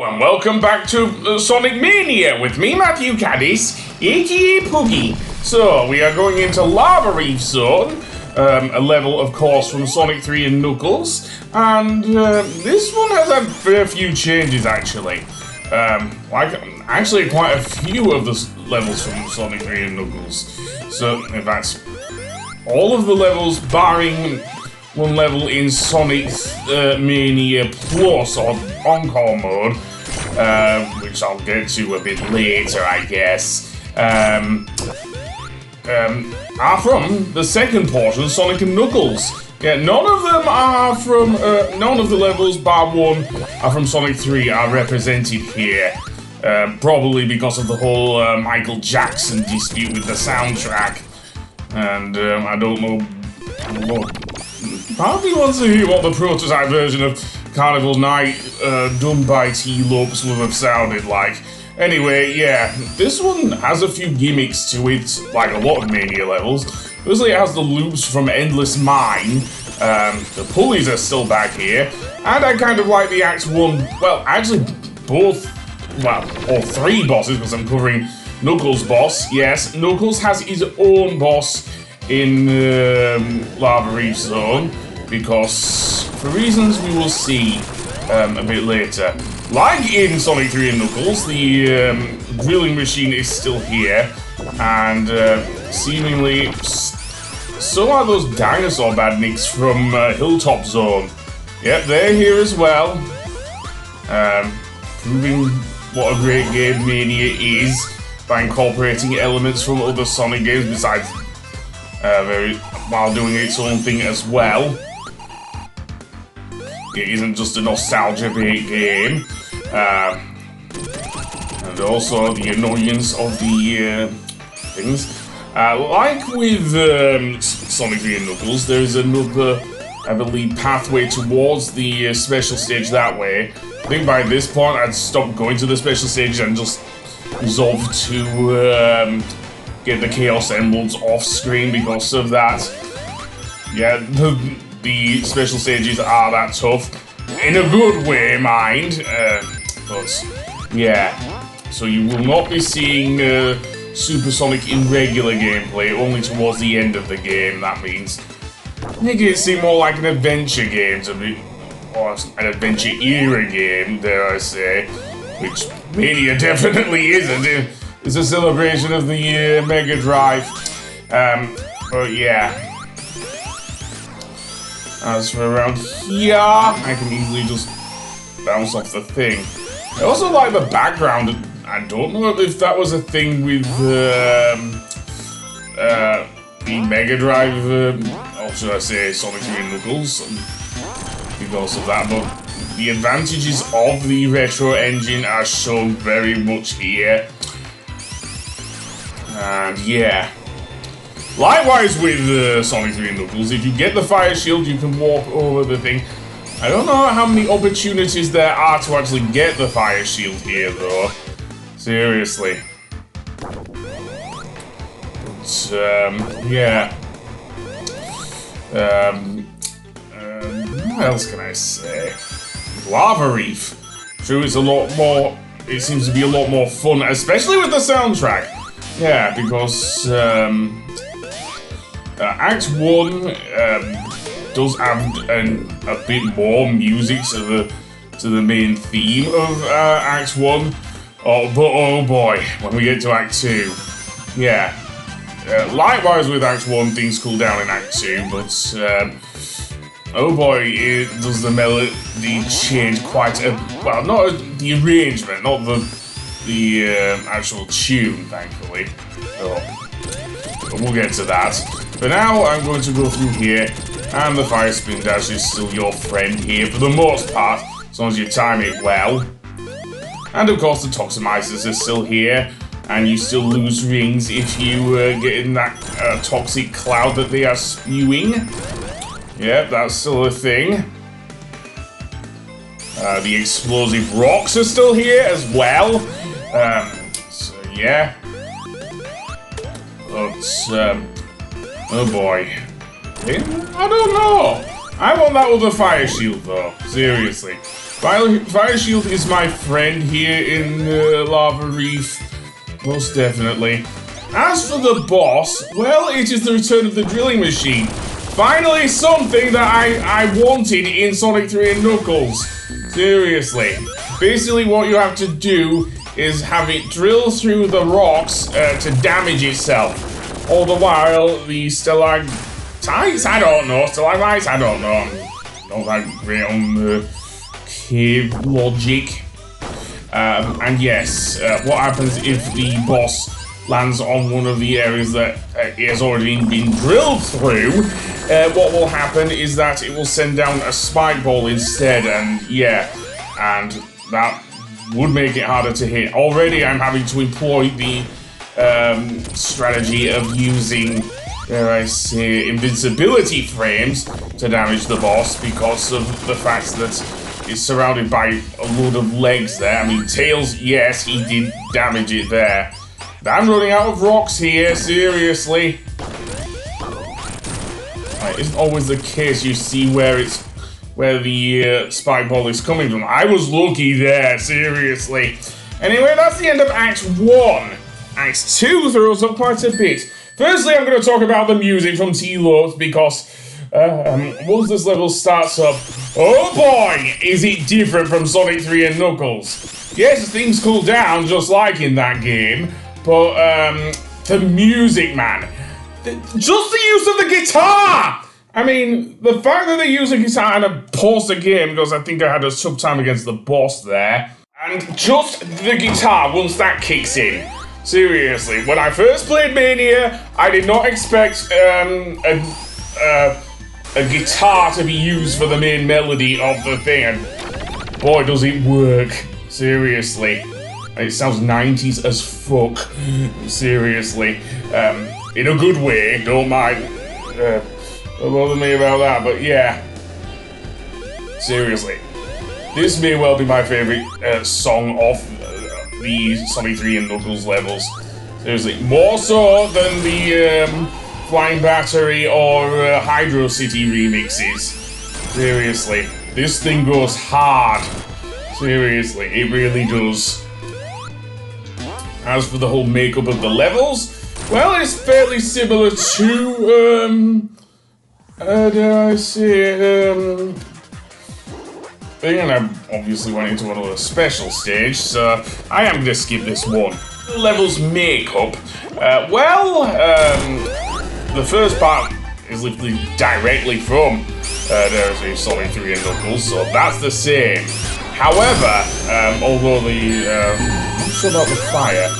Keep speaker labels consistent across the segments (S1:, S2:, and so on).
S1: And welcome back to Sonic Mania with me, Matthew Caddis, aka Poogie. So, we are going into Lava Reef Zone, a level, of course, from Sonic 3 and Knuckles, and this one has had a fair few changes, actually. Actually, quite a few of the levels from Sonic 3 and Knuckles. So, in fact, all of the levels, barring one level in Sonic Mania Plus, or Encore mode, which I'll get to a bit later, I guess, are from the second portion, Sonic and Knuckles. Yeah, none of them are from, none of the levels, bar one, are from Sonic 3, are represented here. Probably because of the whole Michael Jackson dispute with the soundtrack. And I don't know what. Probably wants to hear what the prototype version of Carnival Night done by T-Lopes would have sounded like. Anyway, yeah, this one has a few gimmicks to it, like a lot of Mania levels. Firstly, it has the loops from Endless Mine. The pulleys are still back here. And I kind of like the Act 1, well, actually both, well, all three bosses, because I'm covering Knuckles' boss. Yes, Knuckles has his own boss in Lava Reef Zone, because for reasons we will see a bit later. Like in Sonic 3 and Knuckles, the drilling machine is still here, and seemingly so are those dinosaur badniks from Hilltop Zone. Yep, they're here as well, proving what a great game Mania is by incorporating elements from other Sonic games besides while doing its own thing as well. It isn't just a nostalgia-bait game. And also the annoyance of the things. Like with Sonic 3 and Knuckles, there is another, I believe, pathway towards the special stage that way. I think by this point I'd stopped going to the special stage and just resolved to get the Chaos Emeralds off screen because of that. Yeah, the special stages are that tough. In a good way, mind. But, yeah. So you will not be seeing Super Sonic in regular gameplay, only towards the end of the game, that means. Make it seem more like an adventure game to be, or an adventure era game, dare I say. Which Mania definitely isn't. It's a celebration of the Mega Drive. But yeah. As for around here, I can easily just bounce off the thing. I also like the background. I don't know if that was a thing with the Mega Drive, or should I say Sonic 3 and Knuckles, because of that, but the advantages of the retro engine are shown very much here. And yeah. Likewise with Sonic 3 and Knuckles, if you get the fire shield, you can walk over the thing. I don't know how many opportunities there are to actually get the fire shield here, though. Seriously. But, yeah. What else can I say? Lava Reef. True, it's a lot more, it seems to be a lot more fun, especially with the soundtrack. Yeah, because, Act 1 does add a bit more music to the main theme of Act 1. But oh boy, when we get to Act 2, yeah. Likewise with Act 1, things cool down in Act 2, but oh boy, does the melody change quite a, well, not the arrangement, not the actual tune, thankfully. But we'll get to that. For now, I'm going to go through here, and the Fire Spin Dash is still your friend here for the most part, as long as you time it well. And of course, the Toximizers are still here, and you still lose rings if you get in that toxic cloud that they are spewing. Yep, that's still a thing. The explosive rocks are still here as well. So yeah. But, oh boy. I don't know. I want that with a fire shield though. Seriously. Fire Shield is my friend here in Lava Reef. Most definitely. As for the boss, well, it is the return of the drilling machine. Finally, something that I wanted in Sonic 3 and Knuckles. Seriously. Basically, what you have to do is have it drill through the rocks to damage itself. All the while, the stalactites? I don't know. Stalagmites? I don't know. I'm not that great on cave logic. And yes, what happens if the boss lands on one of the areas that it has already been drilled through? What will happen is that it will send down a spike ball instead, and yeah, and that would make it harder to hit. Already I'm having to employ the strategy of using, dare I say, invincibility frames to damage the boss because of the fact that it's surrounded by a load of legs there. I mean, Tails, yes, he did damage it there. I'm running out of rocks here, seriously. It isn't always the case you see where the spike ball is coming from. I was lucky there, seriously. Anyway, that's the end of Act 1. Act 2 throws up quite a bit. Firstly, I'm going to talk about the music from T-Lobes because once this level starts up, oh boy, is it different from Sonic 3 and Knuckles. Yes, things cool down just like in that game, but the music, man. Just the use of the guitar! I mean, the fact that they use a guitar, and I paused the game because I think I had a sub time against the boss there, and just the guitar once that kicks in. Seriously, when I first played Mania, I did not expect a guitar to be used for the main melody of the thing, and boy does it work. Seriously. It sounds 90s as fuck. Seriously. In a good way, don't mind. Don't bother me about that, but yeah. Seriously. This may well be my favourite song of the Sonic 3 and Knuckles levels. Seriously. More so than the Flying Battery or Hydro City remixes. Seriously. This thing goes hard. Seriously, it really does. As for the whole makeup of the levels, well, it's fairly similar to, dare I say, and I obviously went into another special stage, so I am going to skip this one. The level's makeup, the first part is literally directly from, dare I say, Sonic 3 and Knuckles, so that's the same. However, although I'm not sure about the fire,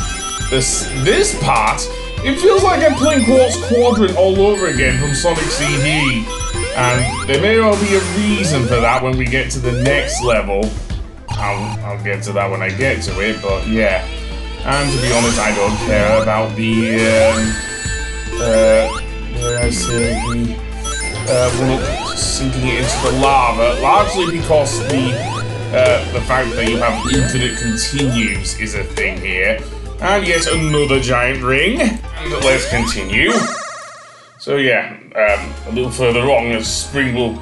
S1: this part, it feels like I'm playing Quartz Quadrant all over again from Sonic CD. And there may well be a reason for that when we get to the next level. I'll get to that when I get to it, but yeah. And to be honest, I don't care about the, dare I say, sinking it into the lava, largely because the fact that you have infinite continues is a thing here. And yet another giant ring. And let's continue. So yeah, a little further on, the spring will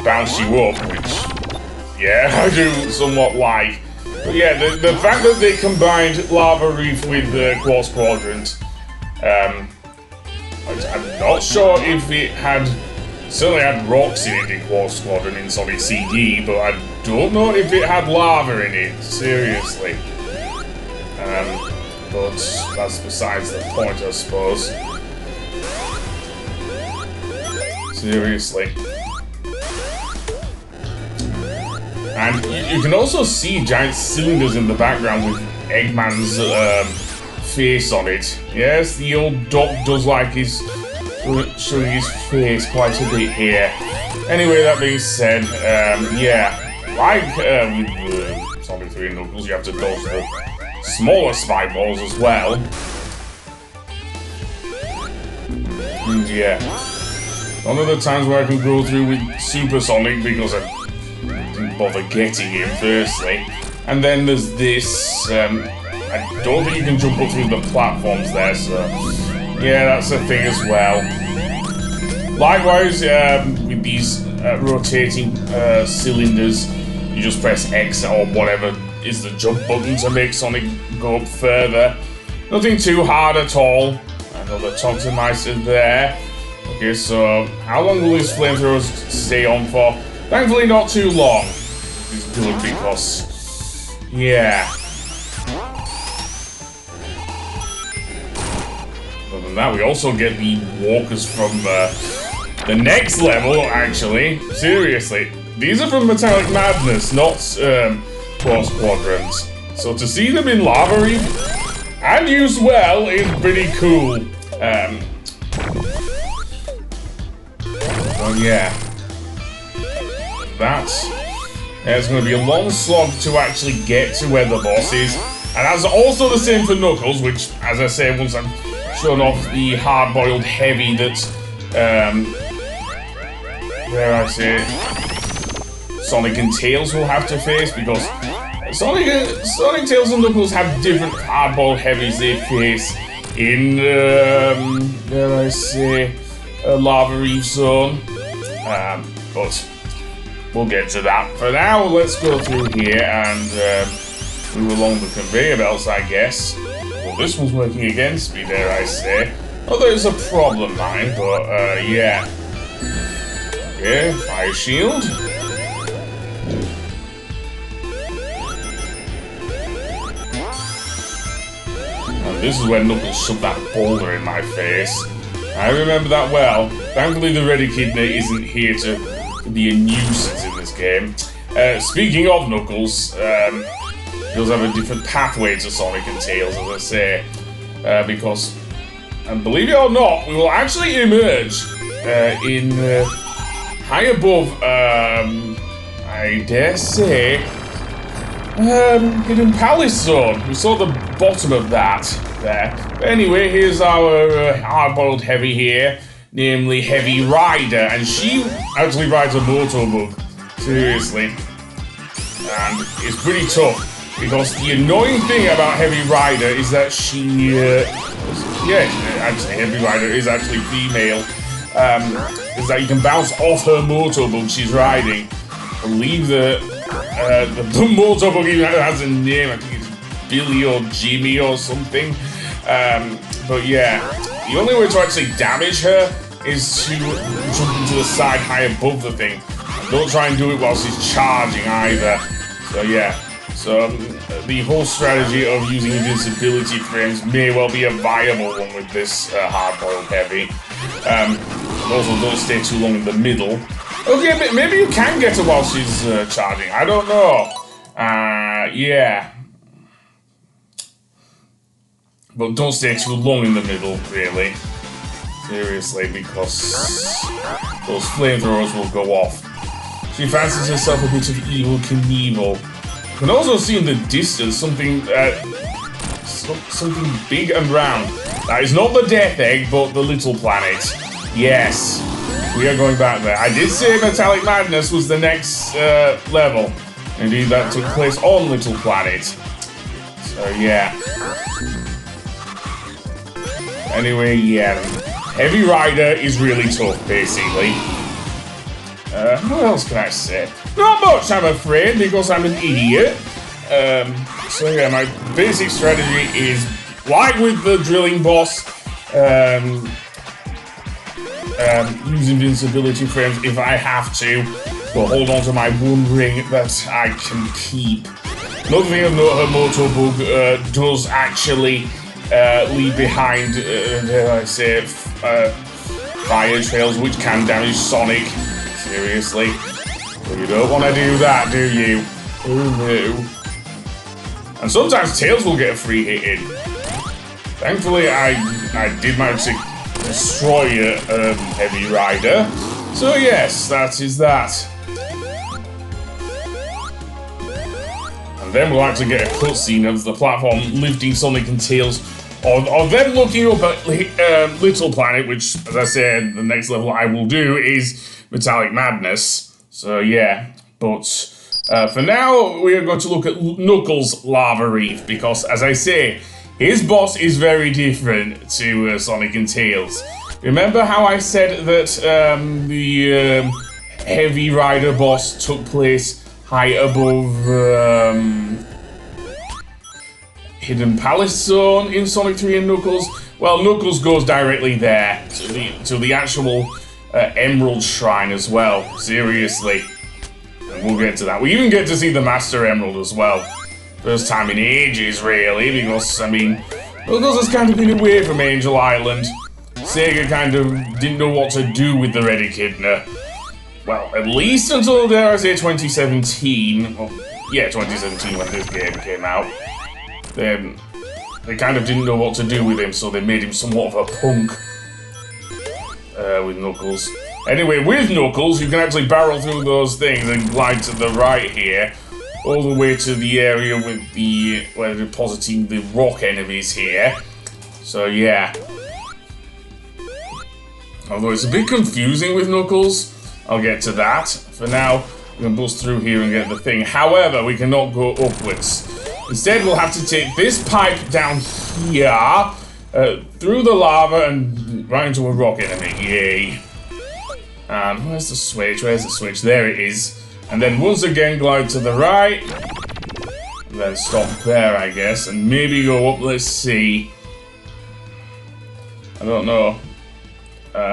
S1: bounce you up, which, yeah, I do somewhat like. But yeah, the fact that they combined Lava Reef with Quartz Quadrant, I'm not sure if it had, certainly had rocks in it in Quartz Quadrant in Sonic CD, but I don't know if it had lava in it, seriously. But that's besides the point, I suppose. Seriously. And you can also see giant cylinders in the background with Eggman's face on it. Yes, the old Doc does like his showing his face quite a bit here. Anyway, that being said, yeah, like with Sonic 3 and Knuckles, you have to dodge the smaller spike balls as well. And yeah, one of the times where I can go through with Super Sonic because I didn't bother getting him firstly. And then there's this, I don't think you can jump up through the platforms there, so yeah, that's a thing as well. Likewise, with these rotating cylinders, You just press X or whatever is the jump button to make Sonic go up further. Nothing too hard at all. Another Toxemeister there. Okay, so how long will his flamethrowers stay on for? Thankfully not too long. It's good because, yeah. Other than that, we also get the walkers from the next level, actually. Seriously. These are from Metallic Madness, not Quartz Quadrant. So to see them in Lava Reef and used well is pretty cool. Well, yeah. It's going to be a long slog to actually get to where the boss is. And that's also the same for Knuckles, which, as I say, once I've shown off the Hard Boiled Heavy that, Sonic and Tails will have to face, because Sonic, Tails, and Knuckles have different Hard Boiled Heavies they face in, a Lava Reef zone. But we'll get to that. For now, let's go through here and move along the conveyor belts, I guess. Well, this one's working against me, dare I say. Although it's a problem, mine, but yeah. Okay, fire shield. And this is where Knuckles shoved that boulder in my face. I remember that well. Thankfully, the Red Echidna isn't here to be a nuisance in this game. Speaking of Knuckles, he does have a different pathway to Sonic and Tails, as I say, because, and believe it or not, we will actually emerge in high above, I dare say, Hidden Palace Zone. We saw the bottom of that there. But anyway, here's our Hard-Boiled Heavy here, namely Heavy Rider, and she actually rides a Motobug, seriously. And it's pretty tough, because the annoying thing about Heavy Rider is that she, actually Heavy Rider is actually female, is that you can bounce off her Motobug she's riding. I believe the Motobug even has a name, I think it's Billy or Jimmy or something. But yeah, the only way to actually damage her is to jump into the side high above the thing. Don't try and do it while she's charging either. So yeah, so the whole strategy of using invincibility frames may well be a viable one with this Hard-Boiled Heavy. Also, don't stay too long in the middle. Okay, maybe you can get her while she's charging. I don't know. Yeah. But don't stay too long in the middle, really. Seriously, because those flamethrowers will go off. She fancies herself a bit of Evil Knievel. You can also see in the distance something something big and round. That is not the Death Egg, but the Little Planet. Yes, we are going back there. I did say Metallic Madness was the next level. Indeed, that took place on Little Planet. So yeah. Anyway, yeah. Heavy Rider is really tough, basically. What else can I say? Not much, I'm afraid, because I'm an idiot. So yeah, my basic strategy is, like with the drilling boss, use invincibility frames if I have to, but hold on to my one ring that I can keep. Another thing of note, her Motobug does actually leave behind, dare I say, fire trails which can damage Sonic. Seriously. But you don't want to do that, do you? Oh no. And sometimes Tails will get a free hit in. Thankfully, I did manage to destroy a Heavy Rider. So yes, that is that. And then we'll actually get a cutscene of the platform lifting Sonic and Tails, or them looking up at Little Planet, which, as I said, the next level I will do is Metallic Madness. So yeah, but for now we are going to look at Knuckles' Lava Reef, because, as I say, his boss is very different to Sonic and Tails. Remember how I said that the Heavy Rider boss took place height above Hidden Palace Zone in Sonic 3 and Knuckles. Well, Knuckles goes directly there to the actual Emerald Shrine as well. Seriously. And we'll get to that. We even get to see the Master Emerald as well. First time in ages, really, because, I mean, Knuckles has kind of been away from Angel Island. Sega kind of didn't know what to do with the Red Echidna. Well, at least until, dare I say, 2017. Well, yeah, 2017 when this game came out. They kind of didn't know what to do with him, so they made him somewhat of a punk with Knuckles. Anyway, with Knuckles, you can actually barrel through those things and glide to the right here, all the way to the area with where they're depositing the rock enemies here. So yeah. Although it's a bit confusing with Knuckles, I'll get to that. For now, we can bust through here and get the thing. However, we cannot go upwards. Instead, we'll have to take this pipe down here, through the lava and right into a rock enemy. Yay. Where's the switch? Where's the switch? There it is. And then once again, glide to the right. And then stop there, I guess. And maybe go up. Let's see. I don't know.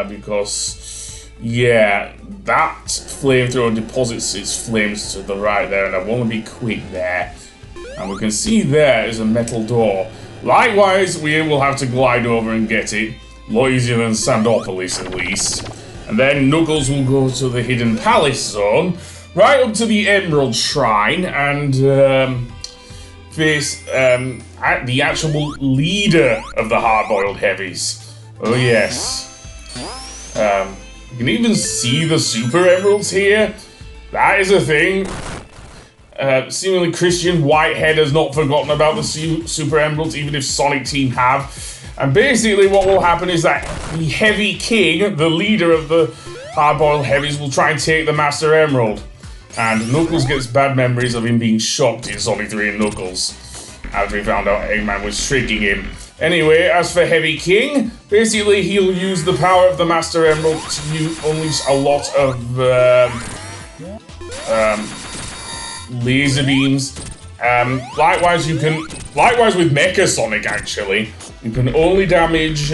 S1: Because, yeah, that flamethrower deposits its flames to the right there. And I want to be quick there. And we can see there is a metal door. Likewise, we will have to glide over and get it. A lot easier than Sandopolis, at least. And then Knuckles will go to the Hidden Palace Zone, right up to the Emerald Shrine, and face the actual leader of the Hard Boiled Heavies. Oh yes. You can even see the Super Emeralds here. That is a thing. Seemingly Christian Whitehead has not forgotten about the Super Emeralds, even if Sonic Team have. And basically what will happen is that the Heavy King, the leader of the Hard Boiled Heavies, will try and take the Master Emerald. And Knuckles gets bad memories of him being shocked in Sonic 3 and Knuckles, after he found out Eggman was tricking him. Anyway, as for Heavy King, basically he'll use the power of the Master Emerald to unleash a lot of laser beams. Likewise with Mecha Sonic, actually, you can only damage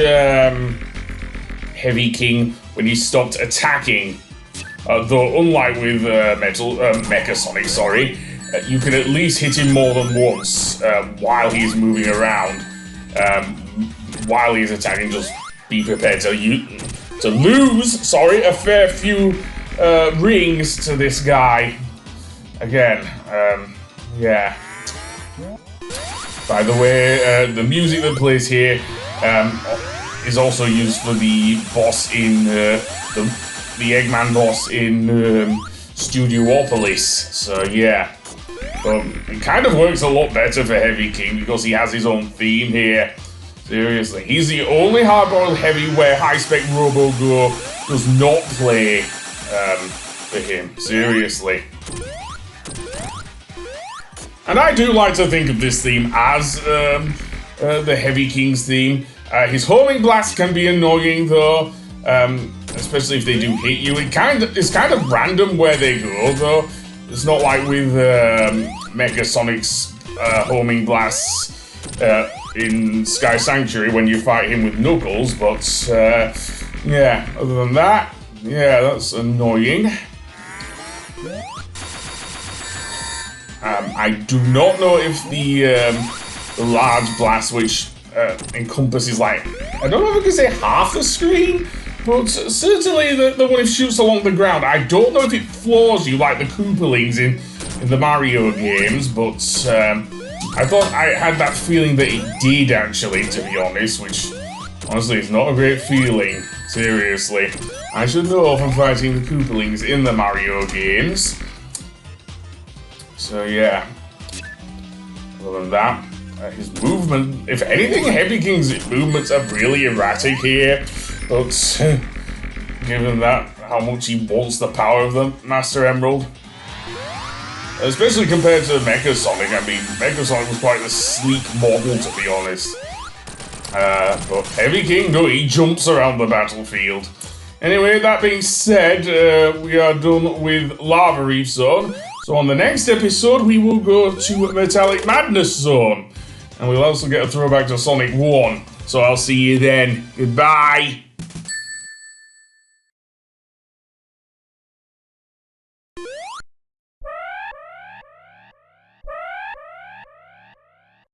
S1: Heavy King when he stopped attacking. Though unlike with Mecha Sonic, sorry, you can at least hit him more than once while he's moving around. While he's attacking, just be prepared to lose, a fair few rings to this guy. Again, yeah. By the way, the music that plays here is also used for the boss in the Eggman boss in Studiopolis. So yeah, it kind of works a lot better for Heavy King because he has his own theme here. Seriously, he's the only Hard-Boiled Heavy where High-Spec Robo-Go does not play for him. Seriously. And I do like to think of this theme as the Heavy King's theme. His homing blast can be annoying though, especially if they do hit you. It's kind of random where they go though. It's not like with Mecha Sonic's homing blasts in Sky Sanctuary when you fight him with Knuckles, but yeah, other than that, yeah, that's annoying. I do not know if the large blast, which encompasses like, I don't know if I can say half the screen, but certainly the one that shoots along the ground. I don't know if it floors you like the Koopalings in the Mario games, but I thought I had that feeling that it did actually, to be honest, which honestly is not a great feeling. Seriously. I should know from fighting the Koopalings in the Mario games. So yeah, other than that, his movement, if anything, Heavy King's movements are really erratic here, but given that, how much he wants the power of the Master Emerald, especially compared to Mecha Sonic. I mean, Mecha Sonic was quite a sleek model, to be honest, but Heavy King, no, he jumps around the battlefield. Anyway, that being said, we are done with Lava Reef Zone. So on the next episode, we will go to Metallic Madness Zone. And we'll also get a throwback to Sonic 1. So I'll see you then. Goodbye.